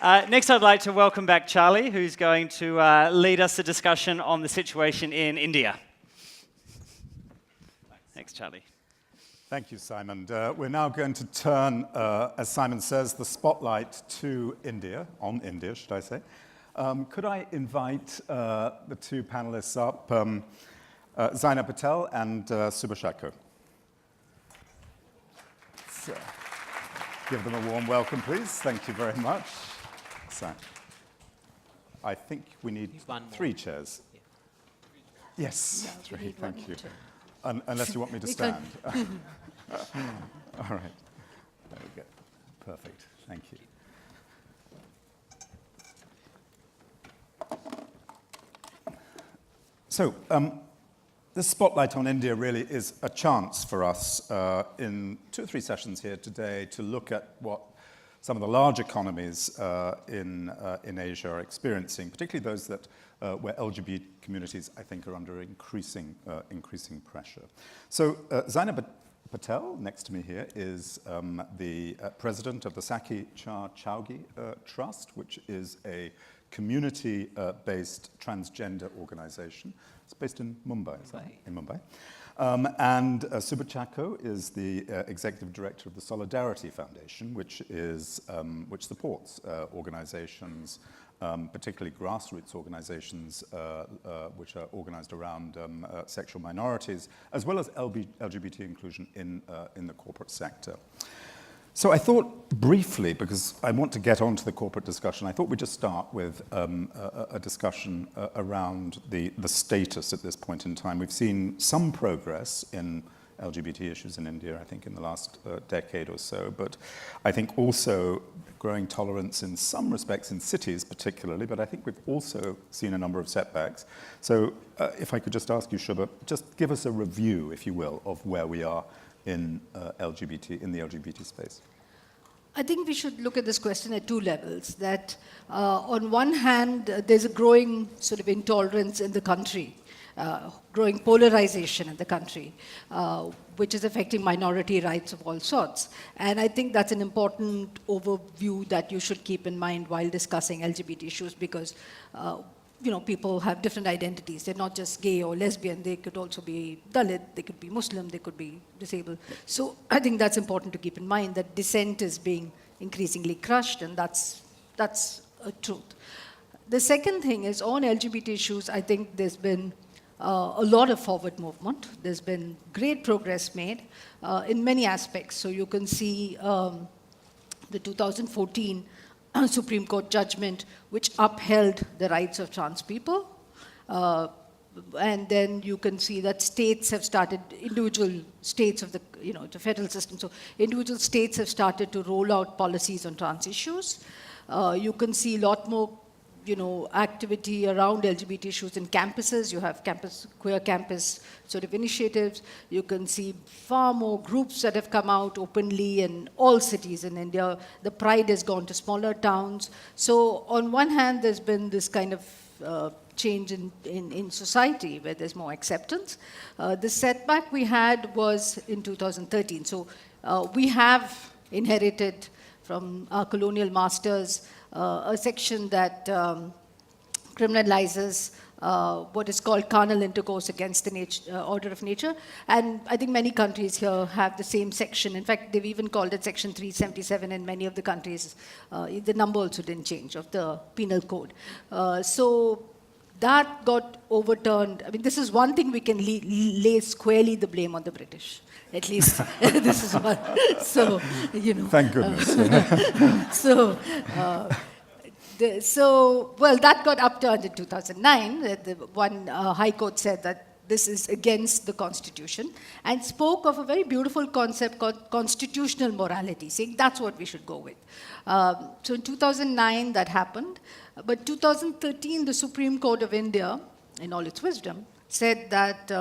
Next, I'd like to welcome back Charlie, who's going to lead us a discussion on the situation in India. Thanks, Charlie. Thank you, Simon. We're now going to turn, as Simon says, the spotlight to India, on India, should I say. Could I invite the two panelists up, Zainab Patel and Shubha Chacko. So, give them a warm welcome, please. Thank you very much. So, I think we need 3 chairs. Yeah. Yes, no, 3, thank you. Unless you want me to stand. All right, there we go. Perfect, thank you. So, this spotlight on India really is a chance for us in 2 or 3 sessions here today to look at what some of the large economies in Asia are experiencing, particularly those that where LGBT communities, I think, are under increasing pressure. So Zainab Patel, next to me here, is the president of the Sakhi, Char, Chowghi Trust, which is a community-based transgender organization. It's based in Mumbai, is that right? In Mumbai. And Shubha Chacko is the executive director of the Solidarity Foundation, which supports organizations, particularly grassroots organizations, which are organized around sexual minorities, as well as LGBT inclusion in the corporate sector. So I thought briefly, because I want to get onto the corporate discussion, I thought we'd just start with a discussion around the status at this point in time. We've seen some progress in LGBT issues in India, I think, in the last decade or so, but I think also growing tolerance in some respects in cities particularly, but I think we've also seen a number of setbacks. So if I could just ask you, Shubha, just give us a review, if you will, of where we are in the LGBT space. I think we should look at this question at 2 levels. That on one hand, there's a growing sort of intolerance in the country, growing polarization in the country, which is affecting minority rights of all sorts. And I think that's an important overview that you should keep in mind while discussing LGBT issues, because people have different identities. They're not just gay or lesbian. They could also be Dalit, they could be Muslim, they could be disabled. So I think that's important to keep in mind, that dissent is being increasingly crushed, and that's a truth. The second thing is, on LGBT issues, I think there's been a lot of forward movement. There's been great progress made in many aspects. So you can see the 2014 Supreme Court judgment, which upheld the rights of trans people. And then you can see that states have started, individual states of the federal system, so individual states have started to roll out policies on trans issues. You can see a lot more activity around LGBT issues in campuses. You have queer campus sort of initiatives. You can see far more groups that have come out openly in all cities in India. The pride has gone to smaller towns. So on one hand, there's been this kind of change in society where there's more acceptance. The setback we had was in 2013. So we have inherited from our colonial masters a section that criminalizes what is called carnal intercourse against the order of nature. And I think many countries here have the same section. In fact, they've even called it Section 377 in many of the countries. The number also didn't change of the penal code. So that got overturned. I mean, this is one thing we can lay squarely the blame on the British. At least this is one. So, Thank goodness. Well, that got upturned in 2009. The one High Court said that this is against the Constitution, and spoke of a very beautiful concept called constitutional morality, saying that's what we should go with. So in 2009, that happened. But 2013, the Supreme Court of India, in all its wisdom, said that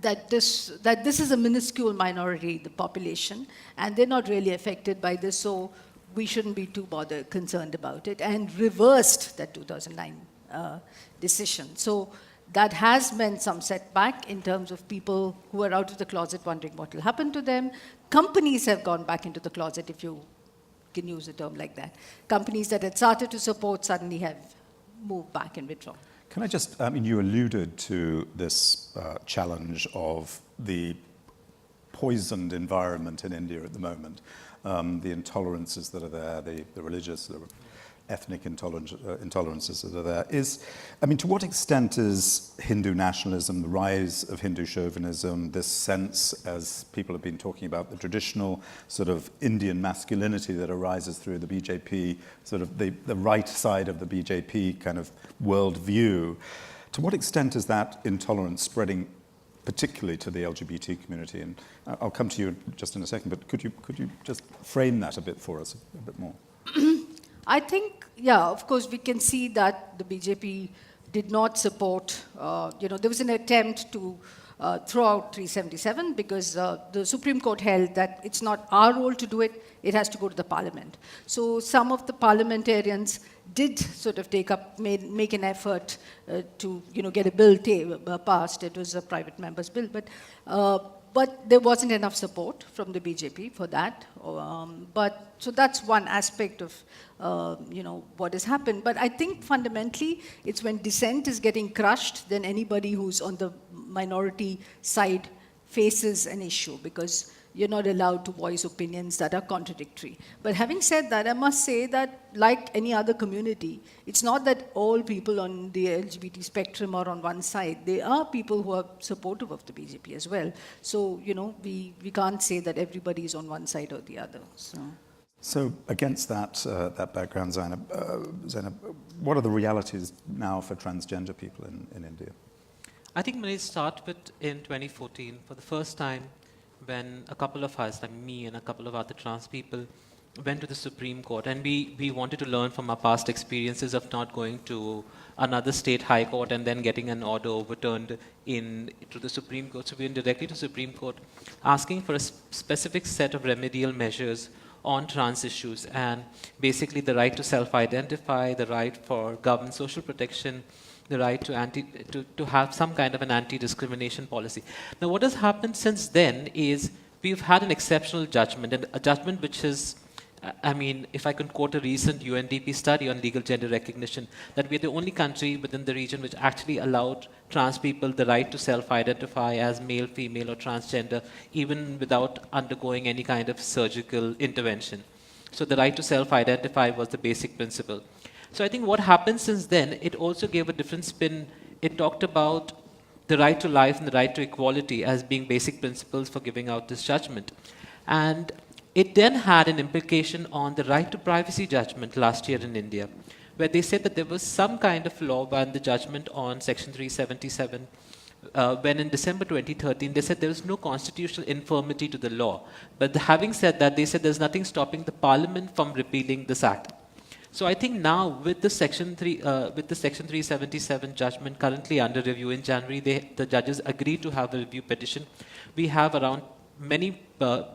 that this is a minuscule minority, the population, and they're not really affected by this, so we shouldn't be too concerned about it, and reversed that 2009 decision. So that has meant some setback in terms of people who are out of the closet wondering what will happen to them. Companies have gone back into the closet, if you can use a term like that. Companies that had started to support suddenly have moved back and withdrawn. Can I just, I mean, you alluded to this challenge of the poisoned environment in India at the moment, the intolerances that are there, the religious, the ethnic intolerances that are there. I mean, to what extent is Hindu nationalism, the rise of Hindu chauvinism, this sense, as people have been talking about, the traditional sort of Indian masculinity that arises through the BJP, sort of the right side of the BJP kind of worldview, to what extent is that intolerance spreading particularly to the LGBT community? And I'll come to you just in a second, but could you just frame that a bit for us, a bit more? I think, yeah, of course, we can see that the BJP did not support, there was an attempt to throw out 377 because the Supreme Court held that it's not our role to do it, it has to go to the parliament. So some of the parliamentarians did sort of make an effort to, get a bill passed. It was a private member's bill, but there wasn't enough support from the BJP for that. So that's one aspect of, what has happened. But I think fundamentally, it's when dissent is getting crushed, then anybody who's on the minority side faces an issue because you're not allowed to voice opinions that are contradictory. But having said that, I must say that like any other community, it's not that all people on the LGBT spectrum are on one side. There are people who are supportive of the BJP as well. So, we can't say that everybody is on one side or the other. So against that background, Zainab, what are the realities now for transgender people in India? I think when it started in 2014, for the first time, when a couple of us, like me and a couple of other trans people, went to the Supreme Court, and we wanted to learn from our past experiences of not going to another state high court and then getting an order overturned to the Supreme Court. So we went directly to Supreme Court asking for a specific set of remedial measures on trans issues, and basically the right to self-identify, the right for government social protection, the right to have some kind of an anti-discrimination policy. Now, what has happened since then is we've had an exceptional judgment, and a judgment which is, if I can quote a recent UNDP study on legal gender recognition, that we're the only country within the region which actually allowed trans people the right to self-identify as male, female, or transgender, even without undergoing any kind of surgical intervention. So the right to self-identify was the basic principle. So I think what happened since then, it also gave a different spin. It talked about the right to life and the right to equality as being basic principles for giving out this judgment. And it then had an implication on the right to privacy judgment last year in India, where they said that there was some kind of law by the judgment on Section 377, when in December 2013, they said there was no constitutional infirmity to the law. But having said that, they said there's nothing stopping the parliament from repealing this act. So I think now with the Section 377 judgment currently under review in January, the judges agreed to have a review petition. We have around many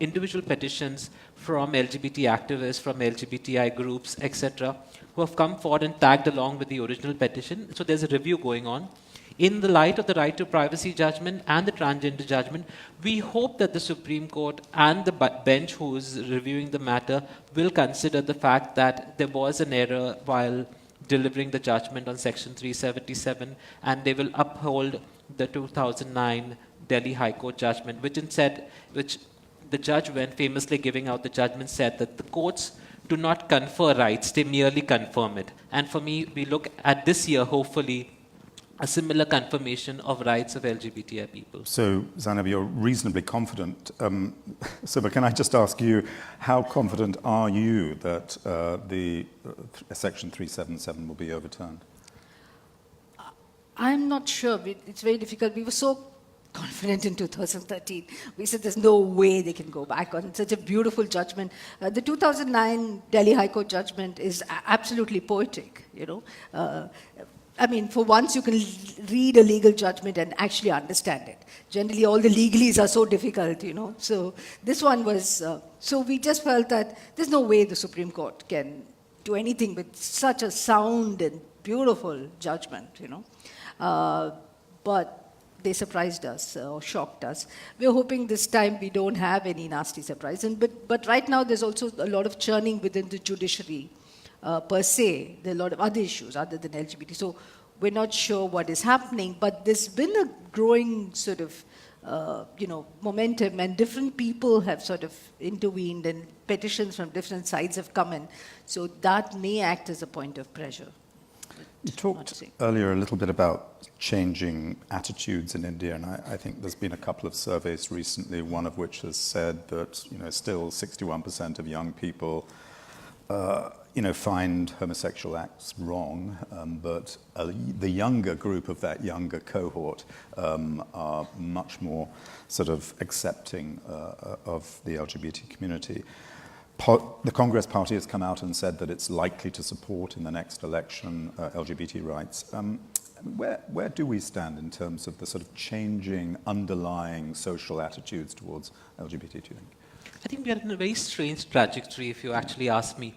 individual petitions from LGBT activists, from LGBTI groups, etc., who have come forward and tagged along with the original petition. So there's a review going on. In the light of the right to privacy judgment and the transgender judgment, we hope that the Supreme Court and the bench who is reviewing the matter will consider the fact that there was an error while delivering the judgment on Section 377, and they will uphold the 2009 Delhi High Court judgment, which the judge, when famously giving out the judgment, said that the courts do not confer rights, they merely confirm it. And for me, we look at this year, hopefully, a similar confirmation of rights of LGBTI people. So, Zainab, you're reasonably confident. Shubha, can I just ask you, how confident are you that the Section 377 will be overturned? I'm not sure. It's very difficult. We were so confident in 2013. We said there's no way they can go back on such a beautiful judgment. The 2009 Delhi High Court judgment is absolutely poetic, for once you can read a legal judgment and actually understand it. Generally, all the legalese are so difficult, So this one was, so we just felt that there's no way the Supreme Court can do anything with such a sound and beautiful judgment, But they surprised us or shocked us. We're hoping this time we don't have any nasty surprise. But right now there's also a lot of churning within the judiciary per se. There are a lot of other issues other than LGBT. So we're not sure what is happening, but there's been a growing sort of momentum, and different people have sort of intervened, and petitions from different sides have come in. So that may act as a point of pressure. You talked earlier a little bit about changing attitudes in India, and I think there's been a couple of surveys recently, one of which has said that still 61% of young people find homosexual acts wrong, but the younger group of that younger cohort are much more sort of accepting of the LGBT community. The Congress Party has come out and said that it's likely to support in the next election LGBT rights. Where do we stand in terms of the sort of changing underlying social attitudes towards LGBT, do you think? I think we are in a very strange trajectory, if you actually ask me.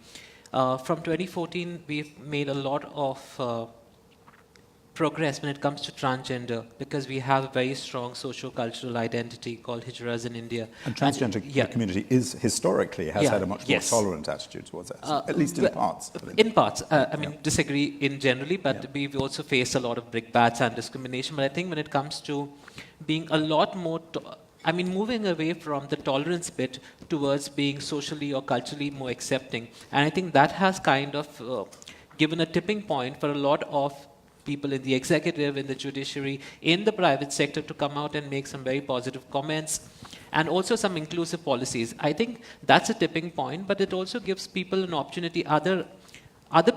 From 2014, we've made a lot of progress when it comes to transgender, because we have a very strong socio-cultural identity called Hijras in India. And transgender community has had a much more tolerant attitude towards that, at least in parts. In parts. Disagree in generally, but we've also faced a lot of brickbats and discrimination. But I think when it comes to being a lot more moving away from the tolerance bit towards being socially or culturally more accepting. And I think that has kind of given a tipping point for a lot of people in the executive, in the judiciary, in the private sector to come out and make some very positive comments, and also some inclusive policies. I think that's a tipping point, but it also gives people an opportunity, other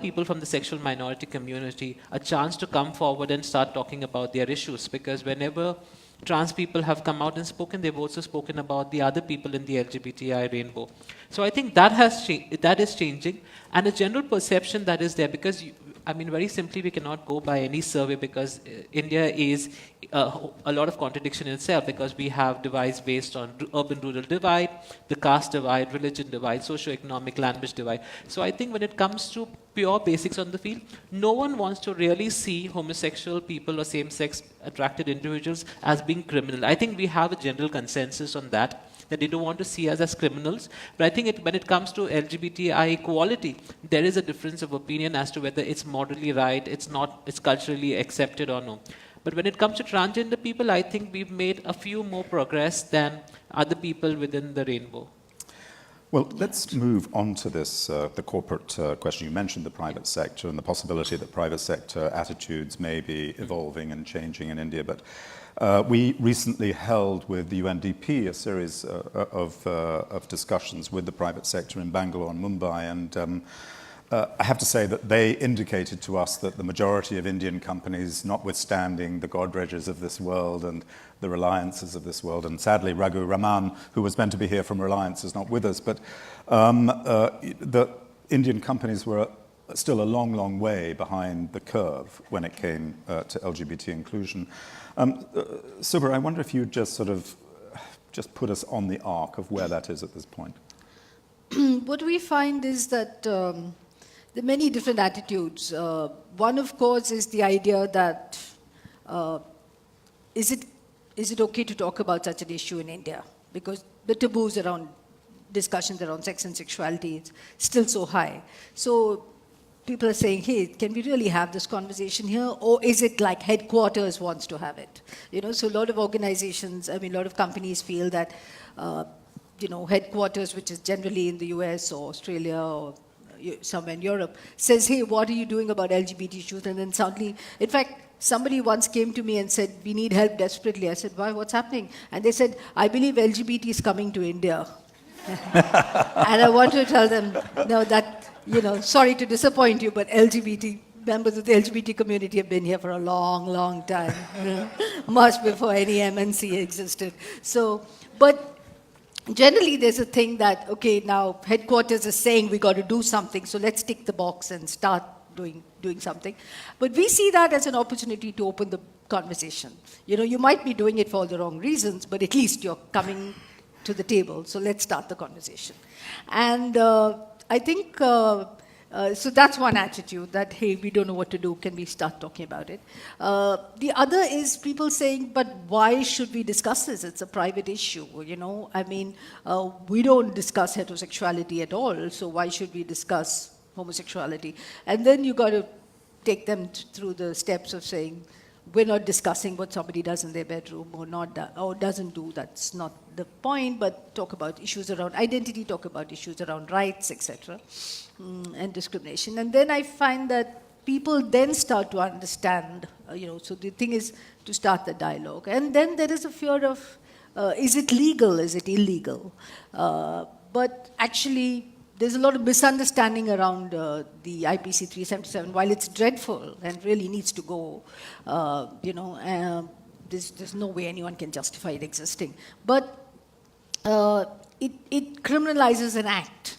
people from the sexual minority community, a chance to come forward and start talking about their issues, because whenever trans people have come out and spoken, they've also spoken about the other people in the LGBTI rainbow. So I think that is changing, and a general perception that is there, because very simply, we cannot go by any survey, because India is a lot of contradiction in itself, because we have divides based on urban-rural divide, the caste divide, religion divide, socio-economic language divide. So I think when it comes to pure basics on the field, no one wants to really see homosexual people or same-sex attracted individuals as being criminal. I think we have a general consensus on that they don't want to see us as criminals. But I think when it comes to LGBTI equality, there is a difference of opinion as to whether it's morally right, it's culturally accepted or no. But when it comes to transgender people, I think we've made a few more progress than other people within the rainbow. Well, let's move on to this, the corporate question. You mentioned the private sector and the possibility that private sector attitudes may be evolving and changing in India, but we recently held with the UNDP a series of discussions with the private sector in Bangalore and Mumbai, and I have to say that they indicated to us that the majority of Indian companies, notwithstanding the Godreges of this world and the Reliances of this world, and sadly Raghu Raman, who was meant to be here from Reliance, is not with us, but the Indian companies were still a long, long way behind the curve when it came to LGBT inclusion. Shubha, I wonder if you'd just put us on the arc of where that is at this point. What we find is that there are many different attitudes. One, of course, is the idea that is it okay to talk about such an issue in India? Because the taboos around discussions around sex and sexuality is still so high. So people are saying, hey, can we really have this conversation here? Or is it like headquarters wants to have it? So a lot of organizations, a lot of companies feel that, headquarters, which is generally in the US or Australia or somewhere in Europe, says, hey, what are you doing about LGBT issues? And then suddenly, in fact, somebody once came to me and said, we need help desperately. I said, why, what's happening? And they said, I believe LGBT is coming to India. And I want to tell them, no, that, sorry to disappoint you, but members of the LGBT community have been here for a long, long time, much before any MNC existed. So, but generally there's a thing that, okay, now headquarters is saying we got to do something, so let's tick the box and start doing something. But we see that as an opportunity to open the conversation. You might be doing it for all the wrong reasons, but at least you're coming to the table, so let's start the conversation. And I think So that's one attitude, that, hey, we don't know what to do, can we start talking about it? The other is people saying, but why should we discuss this? It's a private issue, you know? I mean, we don't discuss heterosexuality at all, so why should we discuss homosexuality? And then you got to take them through the steps of saying, we're not discussing what somebody does in their bedroom or doesn't do. That's not the point, but talk about issues around identity, talk about issues around rights, etc., and discrimination. And then I find that people then start to understand, so the thing is to start the dialogue. And then there is a fear of, is it legal, is it illegal? But actually, there's a lot of misunderstanding around the IPC 377. While it's dreadful and really needs to go, there's no way anyone can justify it existing. But it criminalizes an act,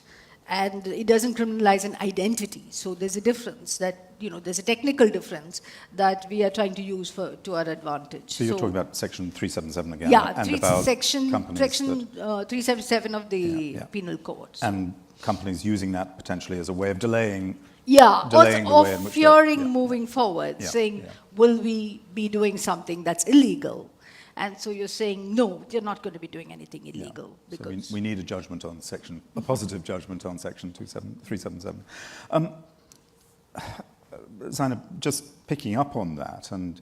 and it doesn't criminalize an identity. So there's a difference there's a technical difference that we are trying to use to our advantage. So you're talking about Section 377 again? Yeah, and about Section that, 377 of the Penal Code. And companies using that potentially as a way of delaying or fearing moving forward, saying, will we be doing something that's illegal? And so you're saying, no, you're not going to be doing anything illegal. Yeah. Because so we need a judgment on a positive judgment on Section 377. Zainab, just picking up on that, and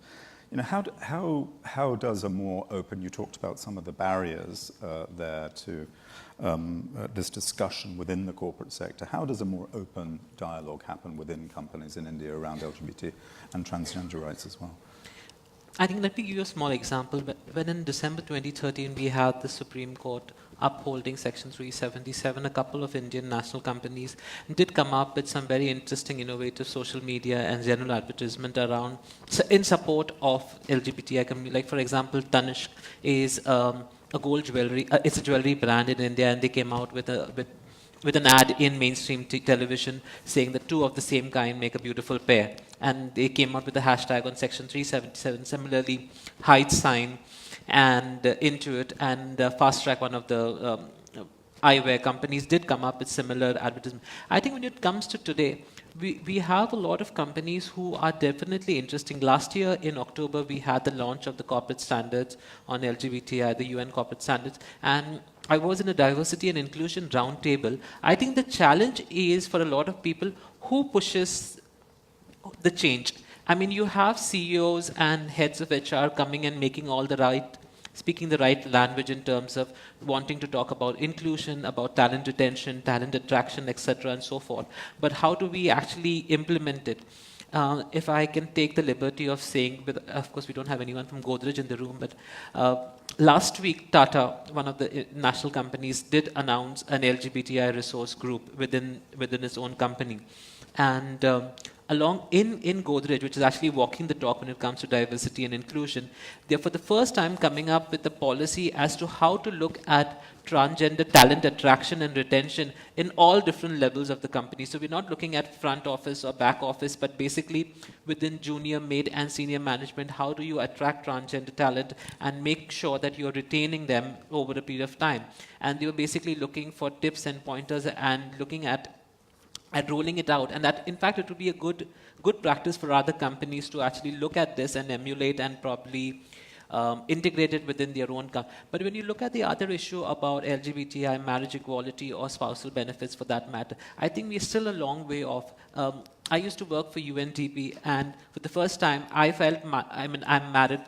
how does a more open, you talked about some of the barriers there to this discussion within the corporate sector, how does a more open dialogue happen within companies in India around LGBT and transgender rights as well? I think, let me give you a small example. When in December 2013 we had the Supreme Court upholding Section 377, a couple of Indian national companies did come up with some very interesting, innovative social media and general advertisement around, in support of LGBTI community. Like, for example, Tanishq is a gold jewelry, it's a jewelry brand in India, and they came out with an ad in mainstream television saying that two of the same kind make a beautiful pair. And they came out with a hashtag on Section 377. Similarly, Height Sign and Intuit and Fast Track, one of the eyewear companies, did come up with similar advertisement. I think when it comes to today, we have a lot of companies who are definitely interesting. Last year in October, we had the launch of the corporate standards on LGBTI, the UN corporate standards, and I was in a diversity and inclusion roundtable. I think the challenge is for a lot of people, who pushes the change. I mean, you have CEOs and heads of HR coming and speaking the right language in terms of wanting to talk about inclusion, about talent retention, talent attraction, etc., and so forth. But how do we actually implement it? If I can take the liberty of saying, of course we don't have anyone from Godrej in the room, but last week Tata, one of the national companies, did announce an LGBTI resource group within its own company. And along in Godrej, which is actually walking the talk when it comes to diversity and inclusion, they're for the first time coming up with a policy as to how to look at transgender talent attraction and retention in all different levels of the company. So we're not looking at front office or back office, but basically within junior, mid, and senior management, how do you attract transgender talent and make sure that you're retaining them over a period of time? And they were basically looking for tips and pointers and looking at rolling it out, and that, in fact, it would be a good practice for other companies to actually look at this and emulate and probably integrate it within their own company. But when you look at the other issue about LGBTI, marriage equality, or spousal benefits for that matter, I think we're still a long way off. I used to work for UNDP, and for the first time, I felt, I'm married,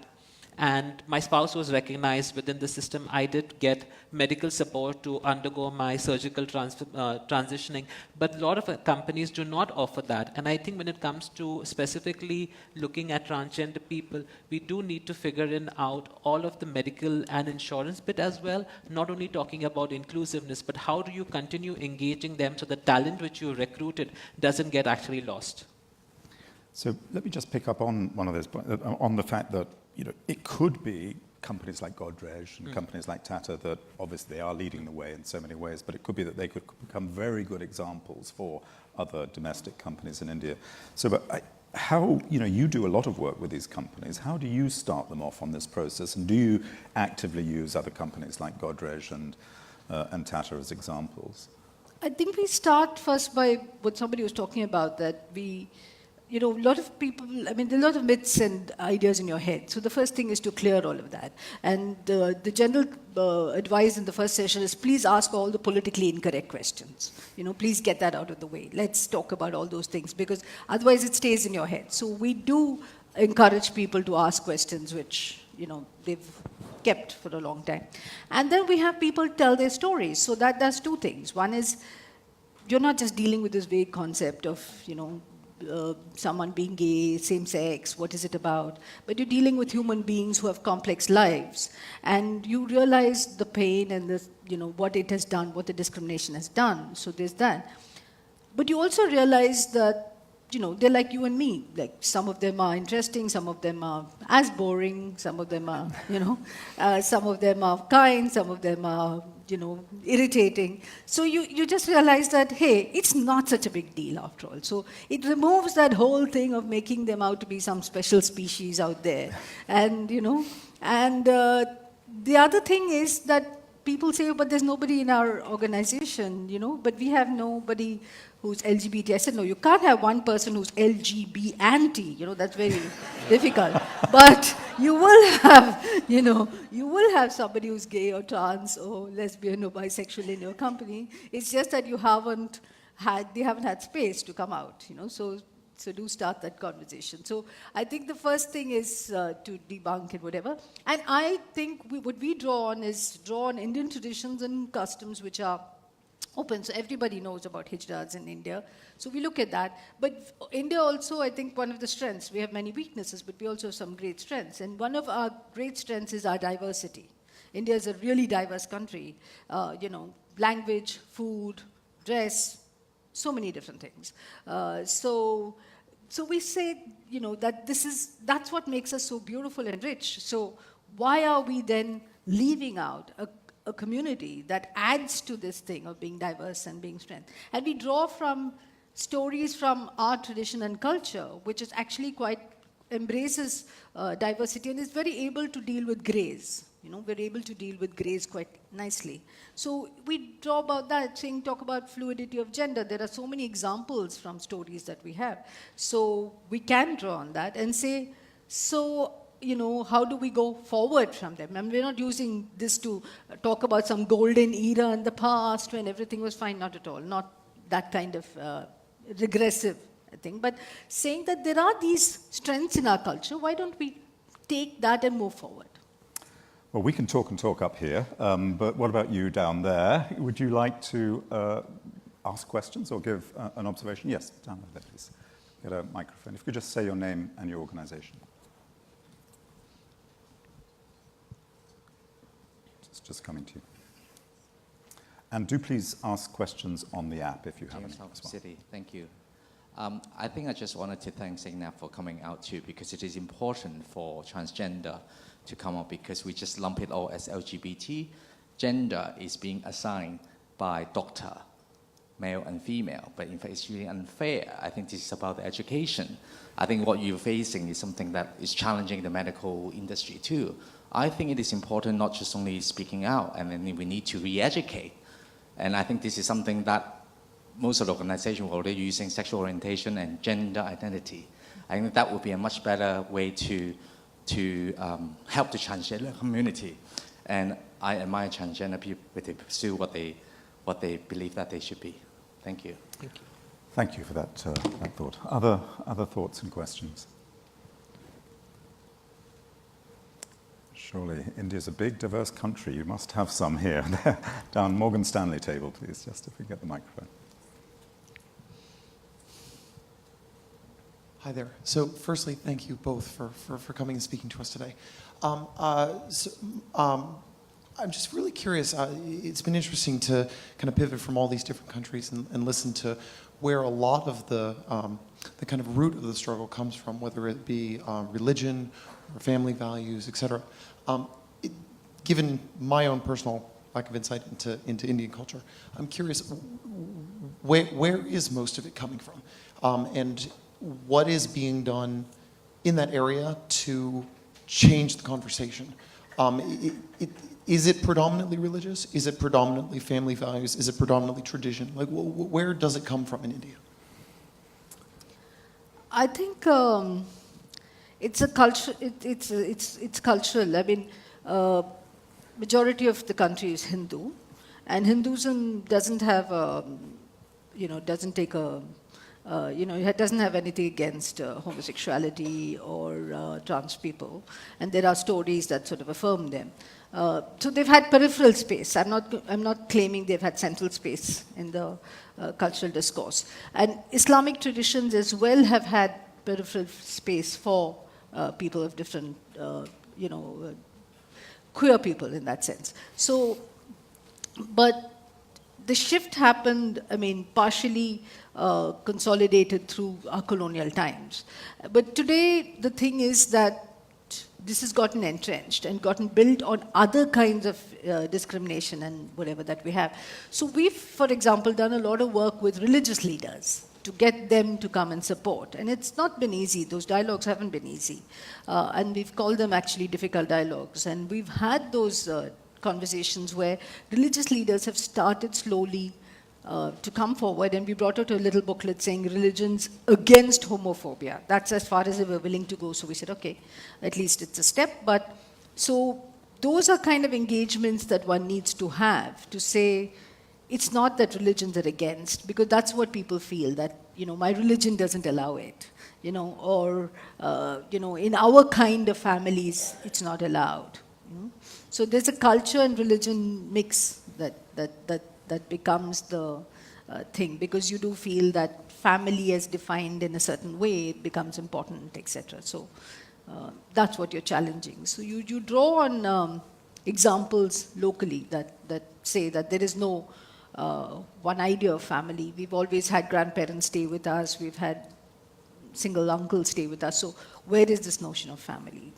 and my spouse was recognized within the system. I did get medical support to undergo my surgical transitioning, but a lot of companies do not offer that. And I think when it comes to specifically looking at transgender people, we do need to figure out all of the medical and insurance bit as well, not only talking about inclusiveness, but how do you continue engaging them so the talent which you recruited doesn't get actually lost. So let me just pick up on one of those points, on the fact that it could be companies like Godrej and companies like Tata that obviously they are leading the way in so many ways, but it could be that they could become very good examples for other domestic companies in India. So, but how, you do a lot of work with these companies. How do you start them off on this process, and do you actively use other companies like Godrej and Tata as examples? I think we start first by what somebody was talking about, that a lot of people, I mean, there are a lot of myths and ideas in your head. So the first thing is to clear all of that. And the general advice in the first session is please ask all the politically incorrect questions. Please get that out of the way. Let's talk about all those things, because otherwise it stays in your head. So we do encourage people to ask questions which, they've kept for a long time. And then we have people tell their stories. So that does two things. One is, you're not just dealing with this vague concept of, someone being gay, same sex, what is it about? But you're dealing with human beings who have complex lives. And you realize the pain and what it has done, what the discrimination has done. So there's that. But you also realize that, they're like you and me. Like, some of them are interesting, some of them are as boring, some of them are, some of them are kind, some of them are, irritating. So you just realize that, hey, it's not such a big deal after all. So it removes that whole thing of making them out to be some special species out there. And, the other thing is that people say, but there's nobody in our organization, but we have nobody who's LGBT. I said, no, you can't have one person who's LGBT anti, that's very difficult. But you will have somebody who's gay or trans or lesbian or bisexual in your company. It's just that they haven't had space to come out, So do start that conversation. So I think the first thing is to debunk and whatever. And I think what we draw on Indian traditions and customs which are open. So everybody knows about hijras in India. So we look at that. But India also, I think, one of the strengths, we have many weaknesses, but we also have some great strengths. And one of our great strengths is our diversity. India is a really diverse country. Language, food, dress, so many different things. So we say, that's what makes us so beautiful and rich. So why are we then leaving out a community that adds to this thing of being diverse and being strength? And we draw from stories from our tradition and culture, which is actually quite embraces diversity and is very able to deal with grays. We're able to deal with grays quite nicely. So we draw about that, talk about fluidity of gender. There are so many examples from stories that we have. So we can draw on that and say, how do we go forward from them? And we're not using this to talk about some golden era in the past when everything was fine, not at all. Not that kind of regressive thing, but saying that there are these strengths in our culture. Why don't we take that and move forward? Well, we can talk and talk up here, but what about you down there? Would you like to ask questions or give an observation? Yes, down there, please. Get a microphone. If you could just say your name and your organization. It's just coming to you. And do please ask questions on the app if you have any as well. City, thank you. I think I just wanted to thank Zainab for coming out too, because it is important for transgender to come up, because we just lump it all as LGBT. Gender is being assigned by doctor, male and female, but in fact it's really unfair. I think this is about the education. I think what you're facing is something that is challenging the medical industry too. I think it is important not just only speaking out, and then we need to re-educate. And I think this is something that most of the organizations are already using, sexual orientation and gender identity. I think that would be a much better way to help the transgender community. And I admire transgender people to pursue what they believe that they should be. Thank you. Thank you. Thank you for that thought. Other thoughts and questions? Surely India's a big, diverse country. You must have some here. Down Morgan Stanley table, please, just if we get the microphone. Hi there. So firstly, thank you both for coming and speaking to us today. I'm just really curious. It's been interesting to kind of pivot from all these different countries and listen to where a lot of the kind of root of the struggle comes from, whether it be religion or family values, etc. Given my own personal lack of insight into Indian culture, I'm curious, where is most of it coming from? And what is being done in that area to change the conversation? Is it predominantly religious? Is it predominantly family values? Is it predominantly tradition? Like, where does it come from in India? I think it's a culture. It's cultural. I mean, majority of the country is Hindu, and Hinduism doesn't have doesn't take a it doesn't have anything against homosexuality or trans people, and there are stories that sort of affirm them. So they've had peripheral space. I'm not claiming they've had central space in the cultural discourse. And Islamic traditions as well have had peripheral space for people of different, queer people in that sense. So, but the shift happened, I mean, partially consolidated through our colonial times. But today, the thing is that this has gotten entrenched and gotten built on other kinds of discrimination and whatever that we have. So we've, for example, done a lot of work with religious leaders to get them to come and support. And it's not been easy. Those dialogues haven't been easy. And we've called them actually difficult dialogues. And we've had those conversations where religious leaders have started slowly to come forward, and we brought out a little booklet saying religions against homophobia. That's as far as they were willing to go. So we said, okay, at least it's a step. But so those are kind of engagements that one needs to have to say, it's not that religions are against, because that's what people feel, that, my religion doesn't allow it, or, in our kind of families, it's not allowed. So there's a culture and religion mix that becomes the thing, because you do feel that family as defined in a certain way, it becomes important, etc. So that's what you're challenging. So you draw on examples locally that say that there is no one idea of family. We've always had grandparents stay with us. We've had single uncles stay with us. So where is this notion of family?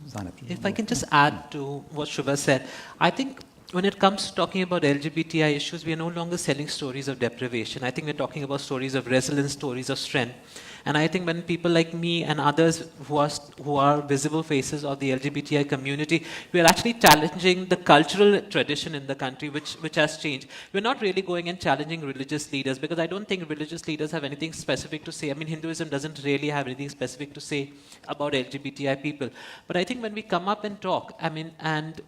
Zainab, If I can just add to what Shubha said, I think when it comes to talking about LGBTI issues, we are no longer selling stories of deprivation. I think we're talking about stories of resilience, stories of strength. And I think when people like me and others who are visible faces of the LGBTI community, we are actually challenging the cultural tradition in the country, which has changed. We're not really going and challenging religious leaders, because I don't think religious leaders have anything specific to say. I mean, Hinduism doesn't really have anything specific to say about LGBTI people. But I think when we come up and talk, and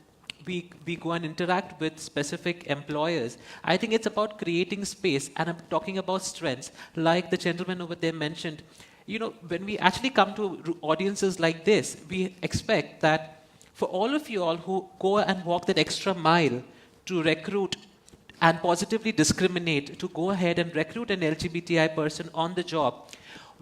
we go and interact with specific employers, I think it's about creating space, and I'm talking about strengths, like the gentleman over there mentioned. When we actually come to audiences like this, we expect that for all of you all who go and walk that extra mile to recruit and positively discriminate, to go ahead and recruit an LGBTI person on the job,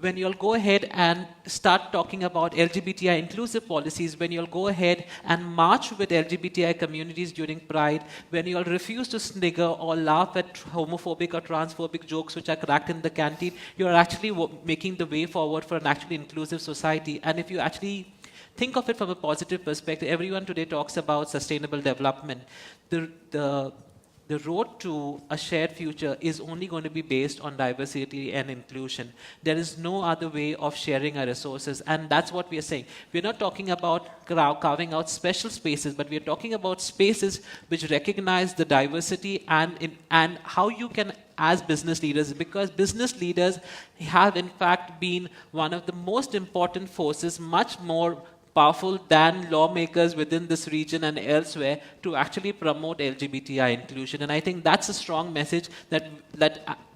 when you'll go ahead and start talking about LGBTI inclusive policies, when you'll go ahead and march with LGBTI communities during Pride, when you'll refuse to snigger or laugh at homophobic or transphobic jokes which are cracked in the canteen, you're actually making the way forward for an actually inclusive society. And if you actually think of it from a positive perspective, everyone today talks about sustainable development. The road to a shared future is only going to be based on diversity and inclusion. There is no other way of sharing our resources, and that's what we are saying. We're not talking about carving out special spaces, but we're talking about spaces which recognize the diversity and how you can, as business leaders, because business leaders have in fact been one of the most important forces, much more powerful than lawmakers within this region and elsewhere, to actually promote LGBTI inclusion. And I think that's a strong message that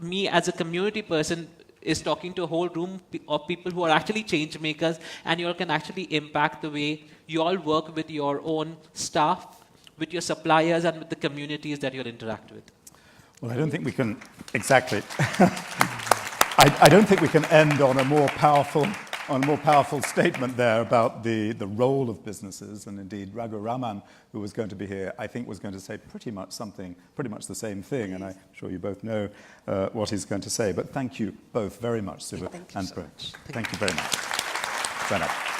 me as a community person is talking to a whole room of people who are actually change makers, and you all can actually impact the way you all work with your own staff, with your suppliers, and with the communities that you'll interact with. Well, I don't think we can, exactly. I don't think we can end on a more powerful statement there about the role of businesses. And indeed, Raghu Raman, who was going to be here, I think was going to say pretty much the same thing. And I'm sure you both know what he's going to say. But thank you both very much, Shubha and Prejudice. Thank you very much. Zainab.